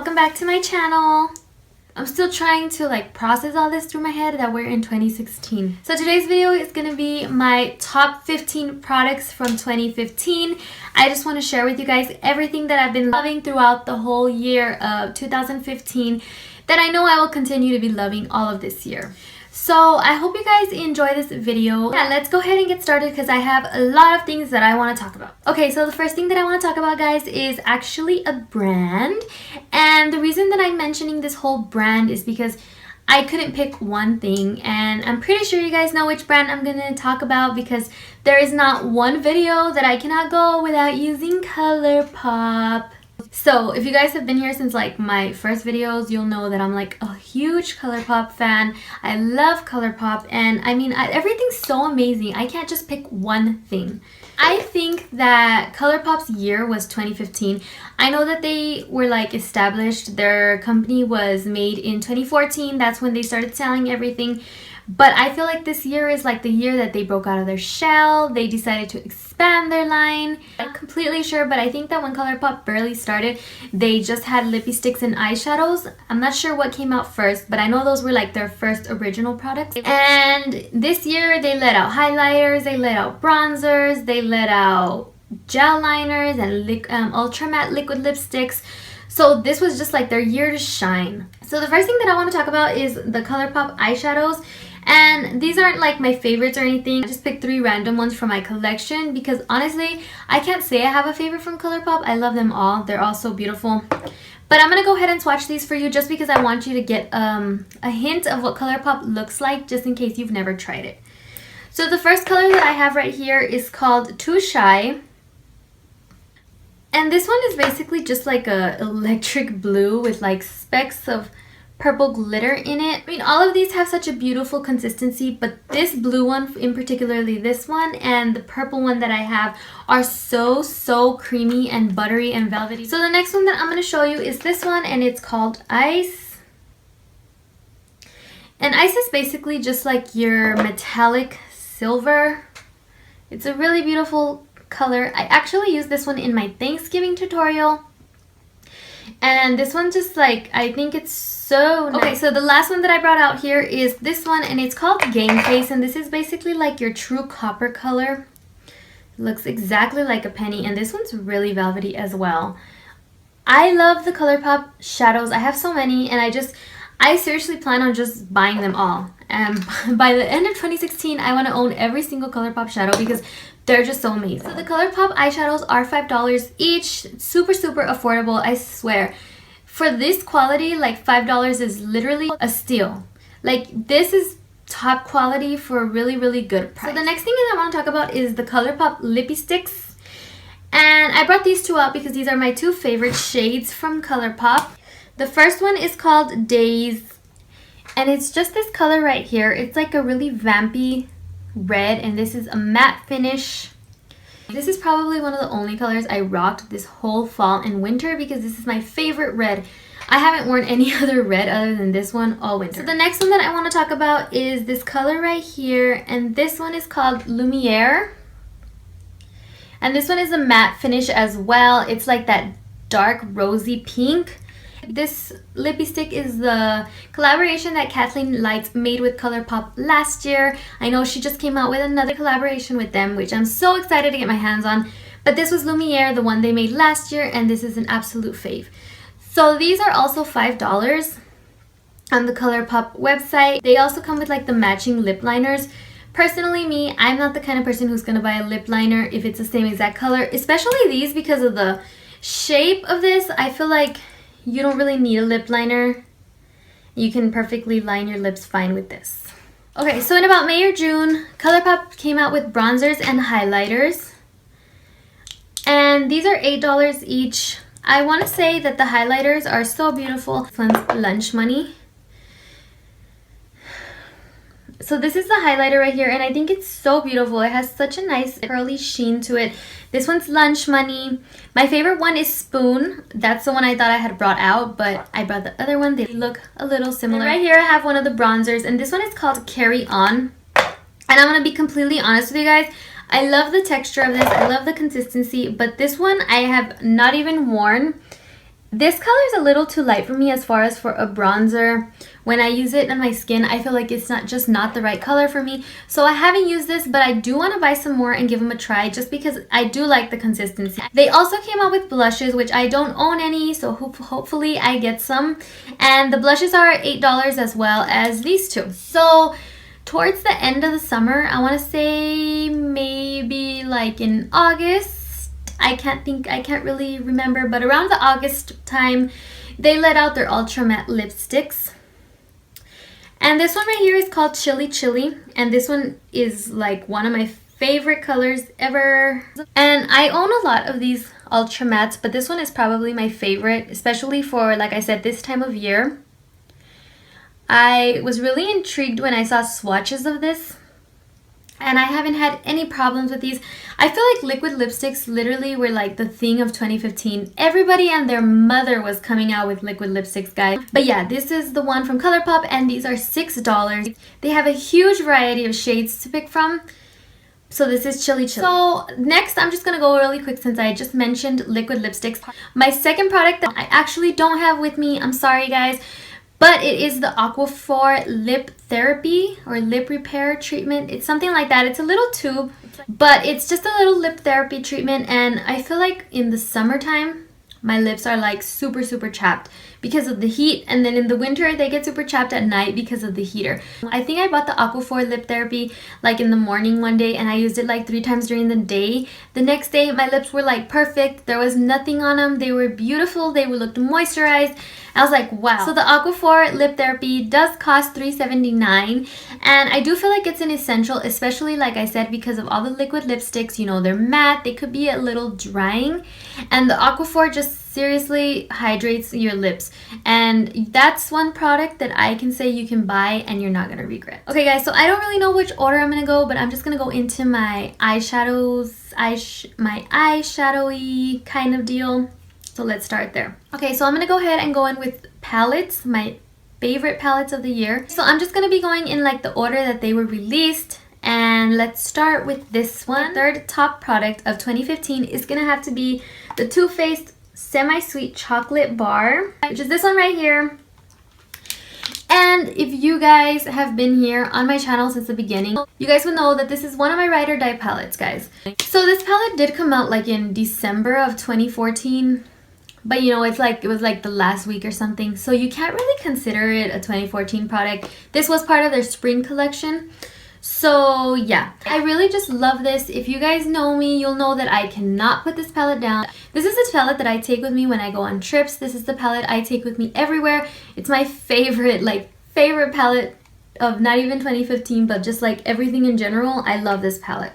welcome back to my channel. I'm still trying to process all this through my head that we're in 2016. So today's video is gonna be my top 15 products from 2015. I just want to share with you guys everything that I've been loving throughout the whole year of 2015 that I know I will continue to be loving all of this year. So I hope you guys enjoy this video. Yeah, let's go ahead and get started because I have a lot of things that I want to talk about. Okay, so the first thing that I want to talk about, guys, is actually a brand. And the reason that I'm mentioning this whole brand is because I couldn't pick one thing, and I'm pretty sure you guys know which brand I'm gonna talk about because there is not one video that I cannot go without using ColourPop. So if you guys have been here since my first videos, you'll know that I'm a huge ColourPop fan. I love ColourPop, and I mean everything's so amazing. I can't just pick one thing. I think that ColourPop's year was 2015. I know that they were established. Their company was made in 2014. That's when they started selling everything. But I feel like this year is the year that they broke out of their shell. They decided to expand their line. I'm not completely sure, but I think that when ColourPop barely started, they just had lippy sticks and eyeshadows. I'm not sure what came out first, but I know those were their first original products. And this year they let out highlighters, they let out bronzers, they let out gel liners and ultra matte liquid lipsticks. So this was just their year to shine. So the first thing that I want to talk about is the ColourPop eyeshadows. And these aren't my favorites or anything. I just picked 3 random ones from my collection because honestly, I can't say I have a favorite from ColourPop. I love them all. They're all so beautiful. But I'm going to go ahead and swatch these for you just because I want you to get a hint of what ColourPop looks like just in case you've never tried it. So the first color that I have right here is called Too Shy. And this one is basically just a electric blue with specks of purple glitter in it. I mean, all of these have such a beautiful consistency, but this blue one, in particularly this one, and the purple one that I have are so creamy and buttery and velvety. So the next one that I'm going to show you is this one, and it's called Ice. And Ice is basically just your metallic silver. It's a really beautiful color. I actually used this one in my Thanksgiving tutorial. And this one just I think it's so nice. Okay, so the last one that I brought out here is this one, and it's called Game Face, and this is basically your true copper color. It looks exactly like a penny, and this one's really velvety as well. I love the ColourPop shadows. I have so many, and I seriously plan on just buying them all. And by the end of 2016, I want to own every single ColourPop shadow because they're just so amazing. So the ColourPop eyeshadows are $5 each. Super affordable, I swear. For this quality, $5 is literally a steal. This is top quality for a really good price. So the next thing that I want to talk about is the ColourPop lippy sticks. And I brought these 2 out because these are my 2 favorite shades from ColourPop. The first one is called Days. And it's just this color right here. It's a really vampy red, and this is a matte finish. This is probably one of the only colors I rocked this whole fall and winter because this is my favorite red. I haven't worn any other red other than this one all winter. So the next one that I want to talk about is this color right here, and this one is called Lumiere. And this one is a matte finish as well. It's that dark rosy pink. This lippy stick is the collaboration that Kathleen Lights made with ColourPop last year. I know she just came out with another collaboration with them, which I'm so excited to get my hands on. But this was Lumiere, the one they made last year, and this is an absolute fave. So these are also $5 on the ColourPop website. They also come with the matching lip liners. Personally, me, I'm not the kind of person who's going to buy a lip liner if it's the same exact color, especially these because of the shape of this. I feel you don't really need a lip liner. You can perfectly line your lips fine with this. Okay, so in about May or June, ColourPop came out with bronzers and highlighters. And these are $8 each. I want to say that the highlighters are so beautiful. This one's Lunch Money. So this is the highlighter right here, and I think it's so beautiful. It has such a nice curly sheen to it. This one's Lunch Money. My favorite one is Spoon. That's the one I thought I had brought out, but I brought the other one. They look a little similar. And right here I have one of the bronzers, and this one is called Carry On. And I'm going to be completely honest with you guys. I love the texture of this. I love the consistency, but this one I have not even worn. This color is a little too light for me as far as for a bronzer. When I use it on my skin, I feel like it's not the right color for me. So I haven't used this, but I do want to buy some more and give them a try just because I do like the consistency. They also came out with blushes, which I don't own any, so hopefully I get some. And the blushes are $8 as well as these two. So towards the end of the summer, I want to say maybe like in August, I can't really remember, but around the August time, they let out their ultra matte lipsticks. And this one right here is called Chili Chili, and this one is like one of my favorite colors ever. And I own a lot of these ultra mattes, but this one is probably my favorite, especially for, like I said, this time of year. I was really intrigued when I saw swatches of this, and I haven't had any problems with these. I feel like liquid lipsticks literally were like the thing of 2015. Everybody and their mother was coming out with liquid lipsticks, guys. But yeah, this is the one from ColourPop, and these are $6. They have a huge variety of shades to pick from. So this is Chili Chili. So next, I'm just going to go really quick since I just mentioned liquid lipsticks. My second product that I actually don't have with me, I'm sorry guys, but it is the Aquaphor Lip Therapy or Lip Repair Treatment. It's something like that. It's a little tube, but it's just a little lip therapy treatment. And I feel like in the summertime, my lips are like super chapped because of the heat, and then in the winter they get super chapped at night because of the heater. I think I bought the Aquaphor Lip Therapy like in the morning one day, and I used it like 3 times during the day. The next day my lips were like perfect. There was nothing on them. They were beautiful. They looked moisturized. I was like, wow. So the Aquaphor Lip Therapy does cost $3.79, and I do feel like it's an essential, especially like I said, because of all the liquid lipsticks. You know, they're matte, they could be a little drying, and the Aquaphor just seriously hydrates your lips. And that's one product that I can say you can buy and you're not gonna regret. Okay guys, so I don't really know which order I'm gonna go, but I'm just gonna go into my eyeshadows, my eyeshadowy kind of deal. So let's start there. Okay, so I'm gonna go ahead and go in with palettes, my favorite palettes of the year. So I'm just gonna be going in like the order that they were released. And let's start with this one. The third top product of 2015 is gonna have to be the Too Faced Semi-Sweet Chocolate Bar, which is this one right here. And if you guys have been here on my channel since the beginning, you guys would know that this is one of my Ride or Die palettes, guys. So this palette did come out like in December of 2014. But you know, it was like the last week or something. So you can't really consider it a 2014 product. This was part of their spring collection. So yeah, I really just love this. If you guys know me, you'll know that I cannot put this palette down. This is the palette that I take with me when I go on trips. This is the palette I take with me everywhere. It's my favorite, favorite palette of not even 2015, but just like everything in general. I love this palette.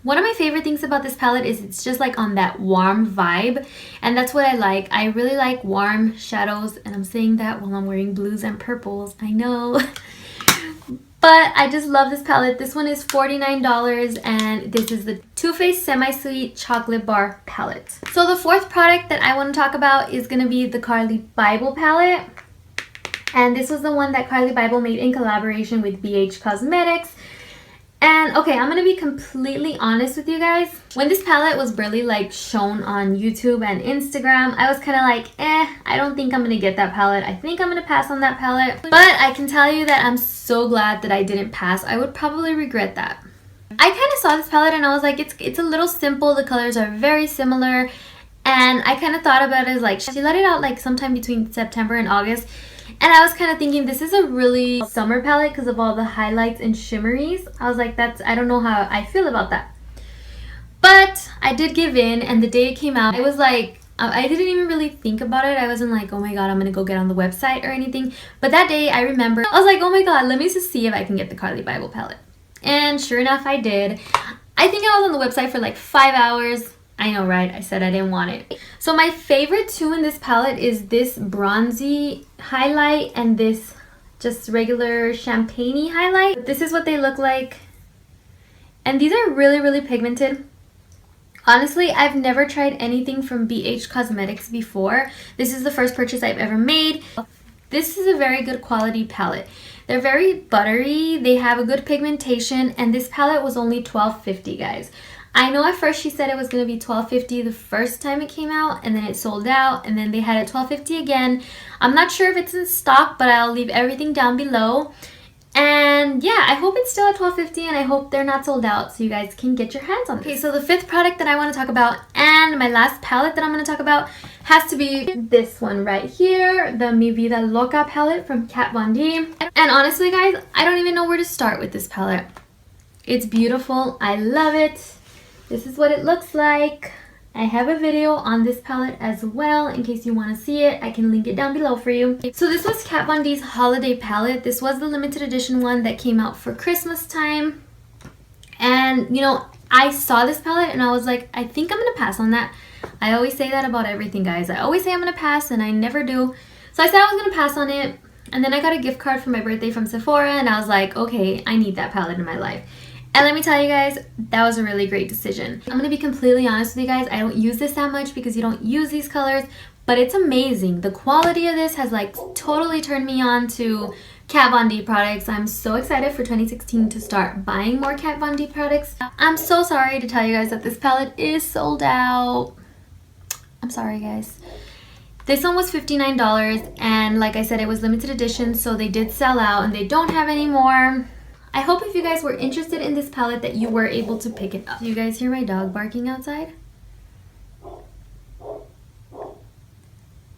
One of my favorite things about this palette is it's just like on that warm vibe, and that's what I like. I really like warm shadows, and I'm saying that while I'm wearing blues and purples. I know. But I just love this palette. This one is $49, and this is the Too Faced Semi-Sweet Chocolate Bar palette. So the fourth product that I want to talk about is going to be the Carly Bible palette. And this was the one that Carly Bible made in collaboration with BH Cosmetics. And okay, I'm gonna be completely honest with you guys. When this palette was barely like shown on YouTube and Instagram, I was kind of like, I don't think I'm gonna get that palette. I think I'm gonna pass on that palette. But I can tell you that I'm so glad that I didn't pass. I would probably regret that. I kind of saw this palette and I was like, it's a little simple. The colors are very similar. And I kind of thought about it as like, she let it out like sometime between September and August. And I was kind of thinking this is a really summer palette because of all the highlights and shimmeries. I was like, I don't know how I feel about that. But I did give in, and the day it came out, I was like, I didn't even really think about it. I wasn't like, oh my god, I'm gonna go get on the website or anything. But that day I remember, I was like, oh my god, let me just see if I can get the Carly Bible palette. And sure enough, I did. I think I was on the website for like 5 hours. I know, right? I said I didn't want it. So my favorite two in this palette is this bronzy highlight and this just regular champagne-y highlight. This is what they look like. And these are really pigmented. Honestly, I've never tried anything from BH Cosmetics before. This is the first purchase I've ever made. This is a very good quality palette. They're very buttery, they have a good pigmentation, and this palette was only $12.50, guys. I know at first she said it was going to be $12.50 the first time it came out, and then it sold out, and then they had it $12.50 again. I'm not sure if it's in stock, but I'll leave everything down below. And yeah, I hope it's still at $12.50, and I hope they're not sold out so you guys can get your hands on it. Okay, so the fifth product that I want to talk about, and my last palette that I'm going to talk about, has to be this one right here, the Vida Loca palette from Kat Von D. And honestly guys, I don't even know where to start with this palette. It's beautiful. I love it. This is what it looks like. I have a video on this palette as well in case you want to see it. I can link it down below for you. So this was Kat Von D's holiday palette. This was the limited edition one that came out for Christmas time. And you know, I saw this palette and I was like, I think I'm gonna pass on that. I always say that about everything, guys. I always say I'm gonna pass and I never do. So I said I was gonna pass on it, and then I got a gift card for my birthday from Sephora, and I was like, okay, I need that palette in my life. And let me tell you guys, that was a really great decision. I'm gonna be completely honest with you guys, I don't use this that much because you don't use these colors, but it's amazing. The quality of this has like totally turned me on to Kat Von D products. I'm so excited for 2016 to start buying more Kat Von D products. I'm so sorry to tell you guys that this palette is sold out. I'm sorry guys. This one was $59, and like I said, it was limited edition, so they did sell out and they don't have any more. I hope if you guys were interested in this palette that you were able to pick it up. Do you guys hear my dog barking outside?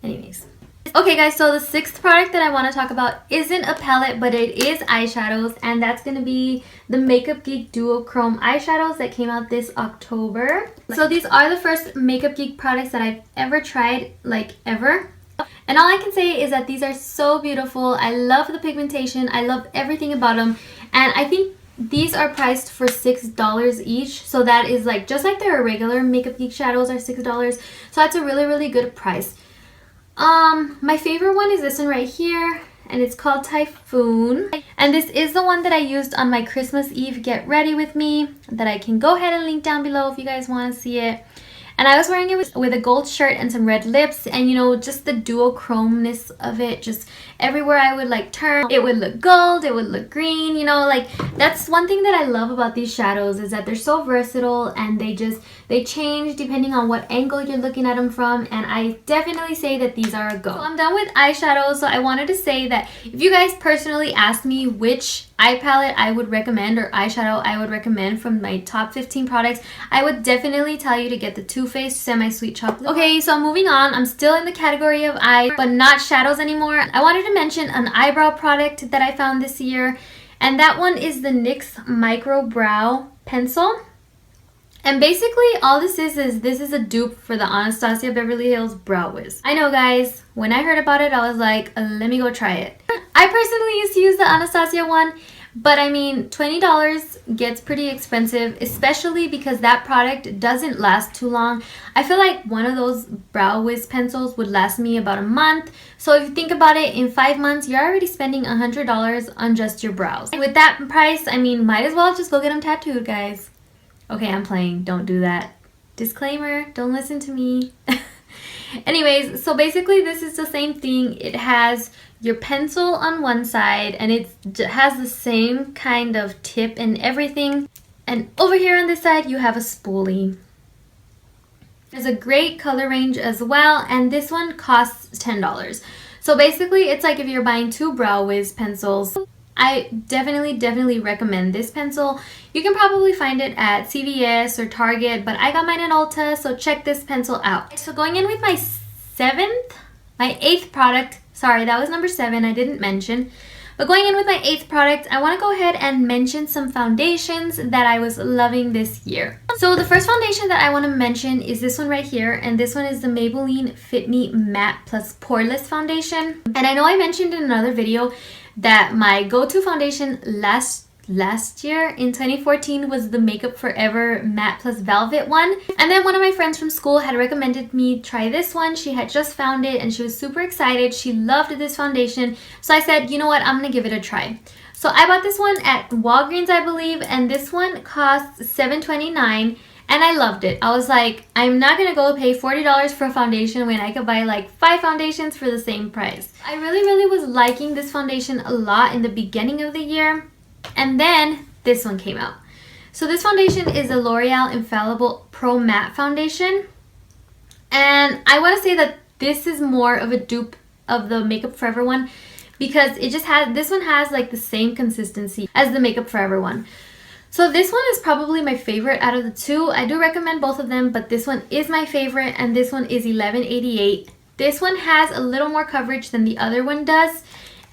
Anyways. Okay guys, so the sixth product that I want to talk about isn't a palette, but it is eyeshadows, and that's going to be the Makeup Geek Duochrome eyeshadows that came out this October. So these are the first Makeup Geek products that I've ever tried, like ever. And all I can say is that these are so beautiful. I love the pigmentation. I love everything about them. And I think these are priced for $6 each. So that is like, just like their regular Makeup Geek shadows are $6. So that's a really, really good price. My favorite one is this one right here, and it's called Typhoon. And this is the one that I used on my Christmas Eve Get Ready With Me that I can go ahead and link down below if you guys want to see it. And I was wearing it with a gold shirt and some red lips, and you know, just the duochromeness of it, just everywhere I would like turn, it would look gold, it would look green, you know, like that's one thing that I love about these shadows, is that they're so versatile and they change depending on what angle you're looking at them from, and I definitely say that these are a go. So I'm done with eyeshadows, so I wanted to say that if you guys personally asked me which eye palette I would recommend or eyeshadow I would recommend from my top 15 products, I would definitely tell you to get the Too Faced Semi-Sweet Chocolate. Okay, so moving on, I'm still in the category of eyes, but not shadows anymore. I wanted to mention an eyebrow product that I found this year, and that one is the NYX Micro Brow Pencil. And basically all this is a dupe for the Anastasia Beverly Hills Brow Wiz. I know guys, when I heard about it I was like, let me go try it. I personally used to use the Anastasia one, but I mean $20 gets pretty expensive, especially because that product doesn't last too long. I feel like one of those Brow Wiz pencils would last me about a month. So if you think about it, in 5 months you're already spending $100 on just your brows. With that price, I mean, might as well just go get them tattooed, guys. Okay, I'm playing. Don't do that. Disclaimer, don't listen to me. Anyways, so basically this is the same thing. It has your pencil on one side, and it has the same kind of tip and everything. And over here on this side, you have a spoolie. There's a great color range as well, and this one costs $10. So basically, it's like if you're buying 2 Brow Wiz pencils. I definitely recommend this pencil. You can probably find it at CVS or Target, but I got mine at Ulta, so check this pencil out. So going in with my eighth product, sorry, that was number 7, I didn't mention. But going in with my 8th product, I want to go ahead and mention some foundations that I was loving this year. So the first foundation that I want to mention is this one right here, and this one is the Maybelline Fit Me Matte Plus Poreless Foundation. And I know I mentioned in another video that my go-to foundation last year in 2014 was the Makeup Forever Matte Plus Velvet one. And then one of my friends from school had recommended me try this one. She had just found it and she was super excited. She loved this foundation. So I said, you know what, I'm gonna give it a try. So I bought this one at Walgreens, I believe, and this one costs $7.29. And I loved it. I was like, I'm not gonna go pay $40 for a foundation when I could buy like 5 foundations for the same price. I really was liking this foundation a lot in the beginning of the year. And then this one came out. So this foundation is a L'Oreal Infallible Pro Matte Foundation. And I want to say that this is more of a dupe of the Makeup Forever one because it just has, this one has like the same consistency as the Makeup Forever one. So this one is probably my favorite out of the two. I do recommend both of them, but this one is my favorite and this one is $11.88. This one has a little more coverage than the other one does.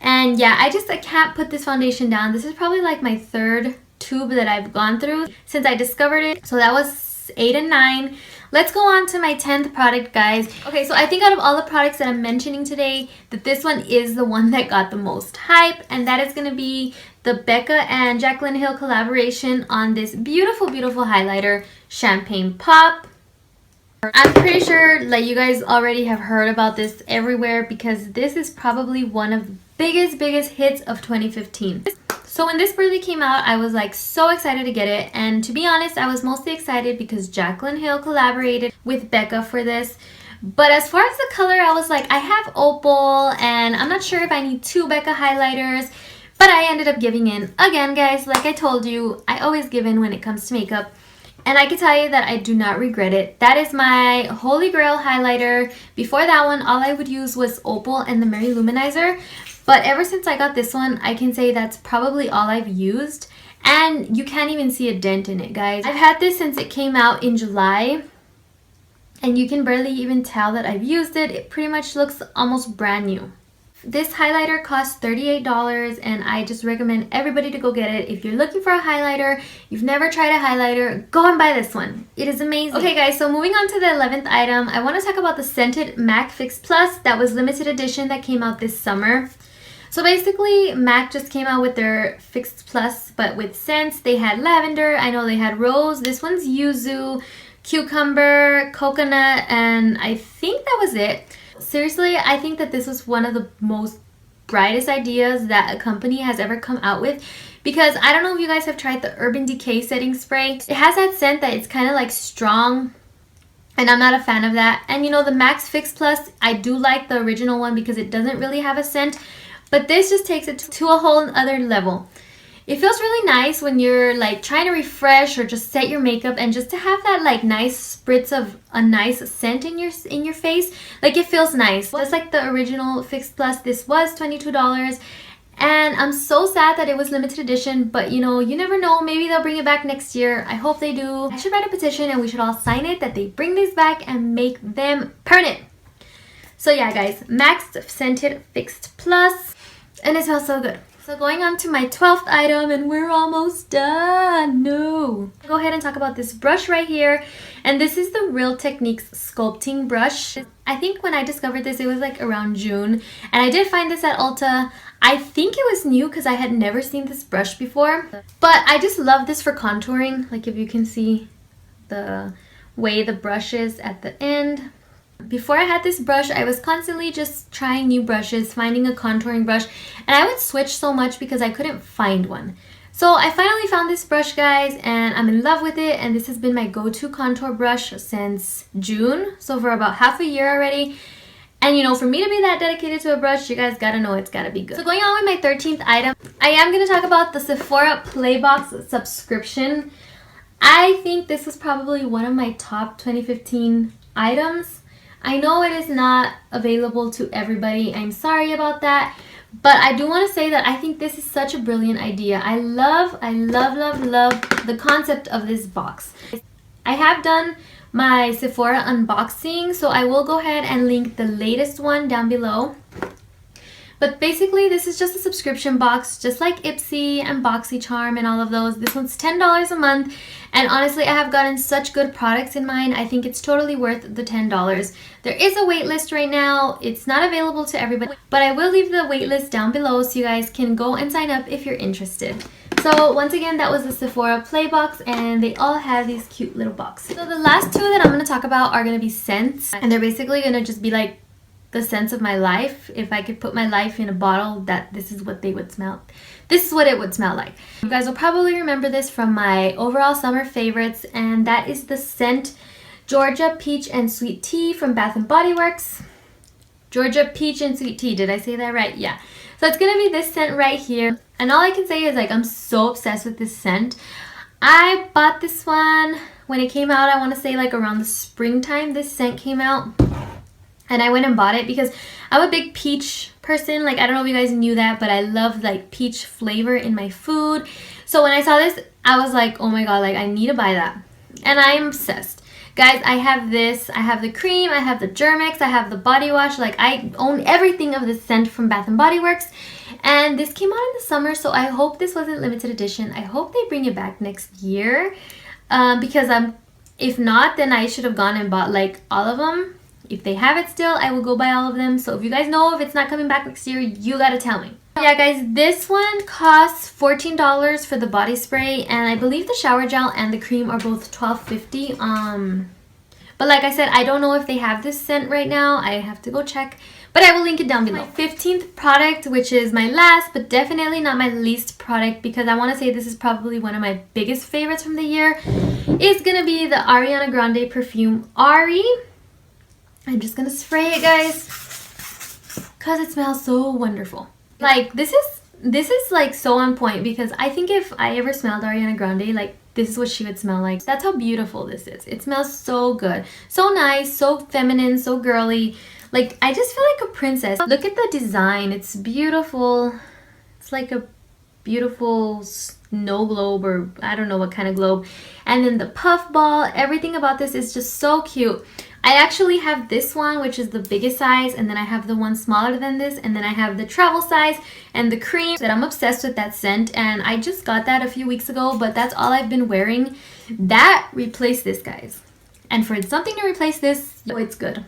And yeah, I can't put this foundation down. This is probably like my third tube that I've gone through since I discovered it. So that was 8 and 9. Let's go on to my 10th product, guys. Okay, so I think out of all the products that I'm mentioning today, that this one is the one that got the most hype, and that is going to be the Becca and Jaclyn Hill collaboration on this beautiful, beautiful highlighter, Champagne Pop. I'm pretty sure that you guys already have heard about this everywhere because this is probably one of the biggest hits of 2015. So when this really came out, I was like so excited to get it, and to be honest, I was mostly excited because Jaclyn Hill collaborated with Becca for this. But as far as the color, I was like, I have Opal and I'm not sure if I need 2 Becca highlighters, but I ended up giving in. Again, guys, like I told you, I always give in when it comes to makeup. And I can tell you that I do not regret it. That is my holy grail highlighter. Before that one, all I would use was Opal and the Mary Luminizer. But ever since I got this one, I can say that's probably all I've used. And you can't even see a dent in it, guys. I've had this since it came out in July. And you can barely even tell that I've used it. It pretty much looks almost brand new. This highlighter costs $38 and I just recommend everybody to go get it. If you're looking for a highlighter, you've never tried a highlighter, go and buy this one. It is amazing. Okay guys, so moving on to the 11th item, I want to talk about the scented MAC Fix Plus that was limited edition that came out this summer. So basically, MAC just came out with their Fix Plus, but with scents. They had lavender, I know they had rose, this one's yuzu, cucumber, coconut, and I think that was it. Seriously, I think that this was one of the most brightest ideas that a company has ever come out with, because I don't know if you guys have tried the Urban Decay setting spray. It has that scent that it's kind of like strong, and I'm not a fan of that. And you know, the MAC Fix Plus, I do like the original one because it doesn't really have a scent, but this just takes it to a whole other level. It feels really nice when you're like trying to refresh or just set your makeup, and just to have that like nice spritz of a nice scent in your face, like it feels nice. Just like the original Fix Plus, this was $22, and I'm so sad that it was limited edition, but you know, you never know, maybe they'll bring it back next year. I hope they do. I should write a petition and we should all sign it that they bring these back and make them permanent. So yeah guys, MAC Scented Fixed Plus, and it smells so good. So going on to my 12th item, and we're almost done. No. Go ahead and talk about this brush right here. And this is the Real Techniques sculpting brush. I think when I discovered this, it was like around June. And I did find this at Ulta. I think it was new because I had never seen this brush before. But I just love this for contouring. Like if you can see the way the brush is at the end. Before I had this brush, I was constantly just trying new brushes, finding a contouring brush, and I would switch so much because I couldn't find one. So I finally found this brush, guys, and I'm in love with it, and this has been my go-to contour brush since June, so for about half a year already. And you know, for me to be that dedicated to a brush, you guys gotta know it's gotta be good. So going on with my 13th item, I am gonna talk about the Sephora Playbox subscription. I think this was probably one of my top 2015 items. I know it is not available to everybody. I'm sorry about that. But I do want to say that I think this is such a brilliant idea. I love the concept of this box. I have done my Sephora unboxing, so I will go ahead and link the latest one down below. But basically, this is just a subscription box, just like Ipsy and BoxyCharm and all of those. This one's $10 a month, and honestly, I have gotten such good products in mine. I think it's totally worth the $10. There is a wait list right now. It's not available to everybody, but I will leave the wait list down below so you guys can go and sign up if you're interested. So once again, that was the Sephora Playbox, and they all have these cute little boxes. So the last two that I'm going to talk about are going to be scents, and they're basically going to just be like the scents of my life. If I could put my life in a bottle, this is what they would smell. This is what it would smell like. You guys will probably remember this from my overall summer favorites, and that is the scent Georgia Peach and Sweet Tea from Bath & Body Works. Georgia Peach and Sweet Tea, did I say that right? Yeah. So it's gonna be this scent right here, and all I can say is like I'm so obsessed with this scent. I bought this one when it came out. I want to say like around the springtime this scent came out. And I went and bought it because I'm a big peach person. Like, I don't know if you guys knew that, but I love like peach flavor in my food. So when I saw this, I was like, oh my god, like I need to buy that. And I'm obsessed. Guys, I have this. I have the cream, I have the Germex, I have the body wash. Like, I own everything of this scent from Bath & Body Works. And this came out in the summer, so I hope this wasn't limited edition. I hope they bring it back next year. Because if not, then I should have gone and bought like all of them. If they have it still, I will go buy all of them. So if you guys know if it's not coming back next year, you gotta tell me. Yeah, guys, this one costs $14 for the body spray, and I believe the shower gel and the cream are both $12.50. But like I said, I don't know if they have this scent right now. I have to go check, but I will link it down below. My 15th product, which is my last, but definitely not my least product, because I want to say this is probably one of my biggest favorites from the year, is gonna be the Ariana Grande perfume Ari. I'm just gonna spray it, guys, because it smells so wonderful. Like, this is like so on point, because I think if I ever smelled Ariana Grande, like, this is what she would smell like. That's how beautiful this is. It smells so good. So nice, so feminine, so girly. Like, I just feel like a princess. Look at the design. It's beautiful. It's like a beautiful snow globe, or I don't know what kind of globe. And then the puff ball. Everything about this is just so cute. I actually have this one, which is the biggest size, and then I have the one smaller than this, and then I have the travel size and the cream. That I'm obsessed with that scent, and I just got that a few weeks ago, but that's all I've been wearing. That replaced this, guys. And for something to replace this, it's good.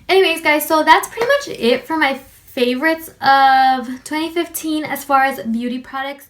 Anyways, guys, so that's pretty much it for my favorites of 2015 as far as beauty products.